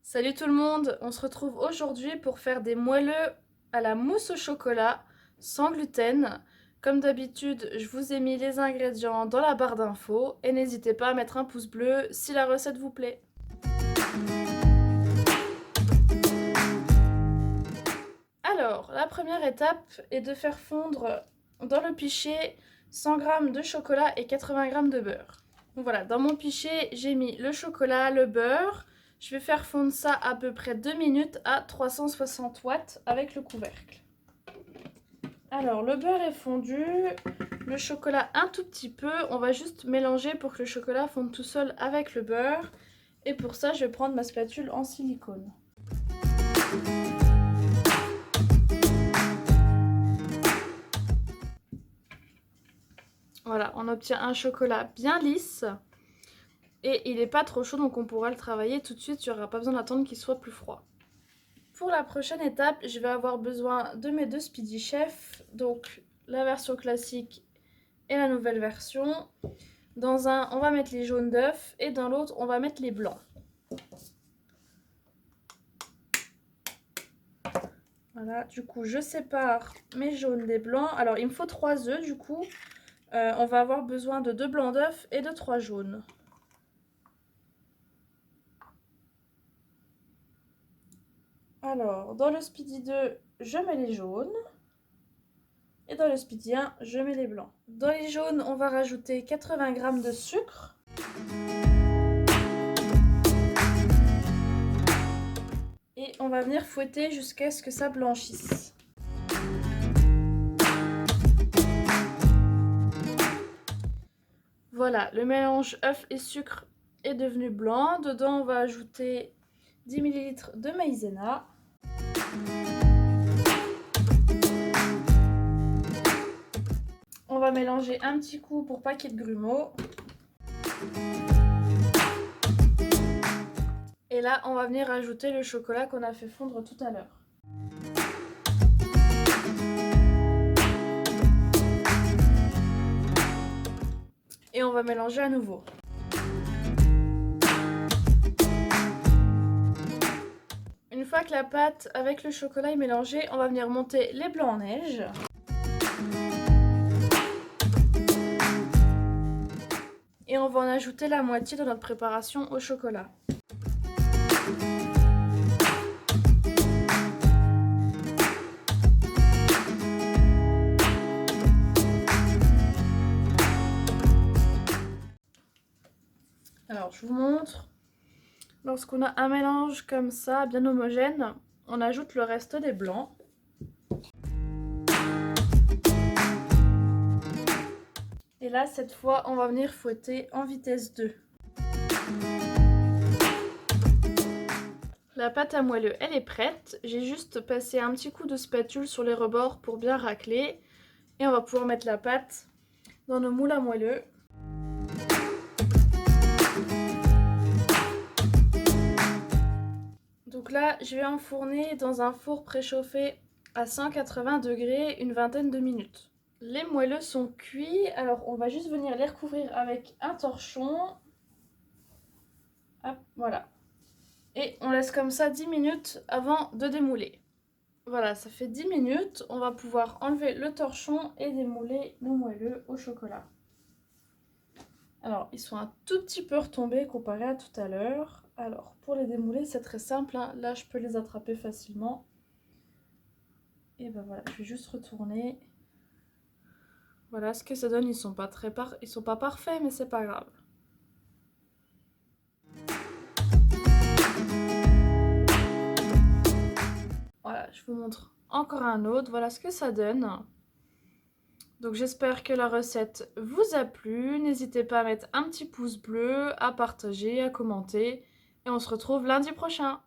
Salut tout le monde, on se retrouve aujourd'hui pour faire des moelleux à la mousse au chocolat sans gluten. Comme d'habitude, je vous ai mis les ingrédients dans la barre d'infos et n'hésitez pas à mettre un pouce bleu si la recette vous plaît. Alors, la première étape est de faire fondre dans le pichet 100 g de chocolat et 80 g de beurre. Donc voilà, dans mon pichet, j'ai mis le chocolat, le beurre. Je vais faire fondre ça à peu près 2 minutes à 360 watts avec le couvercle. Alors, le beurre est fondu, le chocolat un tout petit peu. On va juste mélanger pour que le chocolat fonde tout seul avec le beurre. Et pour ça, je vais prendre ma spatule en silicone. Voilà, on obtient un chocolat bien lisse. Et il n'est pas trop chaud, donc on pourra le travailler tout de suite. Il n'y aura pas besoin d'attendre qu'il soit plus froid. Pour la prochaine étape, je vais avoir besoin de mes deux Speedy Chef, donc la version classique et la nouvelle version. Dans un, on va mettre les jaunes d'œufs et dans l'autre, on va mettre les blancs. Voilà, du coup, je sépare mes jaunes des blancs. Alors, il me faut 3 œufs, du coup. On va avoir besoin de 2 blancs d'œufs et de 3 jaunes. Alors, dans le Speedy 2, je mets les jaunes. Et dans le Speedy 1, je mets les blancs. Dans les jaunes, on va rajouter 80 g de sucre. Et on va venir fouetter jusqu'à ce que ça blanchisse. Voilà, le mélange œuf et sucre est devenu blanc. Dedans, on va ajouter 10 ml de maïzena. On va mélanger un petit coup pour pas qu'il y ait de grumeaux. Et là, on va venir ajouter le chocolat qu'on a fait fondre tout à l'heure. Et on va mélanger à nouveau. Une fois que la pâte avec le chocolat est mélangée, on va venir monter les blancs en neige. Et on va en ajouter la moitié de notre préparation au chocolat. Alors, je vous montre. Lorsqu'on a un mélange comme ça, bien homogène, on ajoute le reste des blancs. Et là, cette fois, on va venir fouetter en vitesse 2. La pâte à moelleux, elle est prête. J'ai juste passé un petit coup de spatule sur les rebords pour bien racler. Et on va pouvoir mettre la pâte dans nos moules à moelleux. Donc là, je vais enfourner dans un four préchauffé à 180 degrés une vingtaine de minutes. Les moelleux sont cuits, alors on va juste venir les recouvrir avec un torchon. Hop, voilà. Et on laisse comme ça 10 minutes avant de démouler. Voilà, ça fait 10 minutes. On va pouvoir enlever le torchon et démouler nos moelleux au chocolat. Alors, ils sont un tout petit peu retombés comparé à tout à l'heure. Alors, pour les démouler, c'est très simple, hein. Là, je peux les attraper facilement. Et ben voilà, je vais juste retourner. Voilà ce que ça donne. Ils sont pas parfaits, mais c'est pas grave. Voilà, je vous montre encore un autre. Voilà ce que ça donne. Donc j'espère que la recette vous a plu. N'hésitez pas à mettre un petit pouce bleu, à partager, à commenter. Et on se retrouve lundi prochain.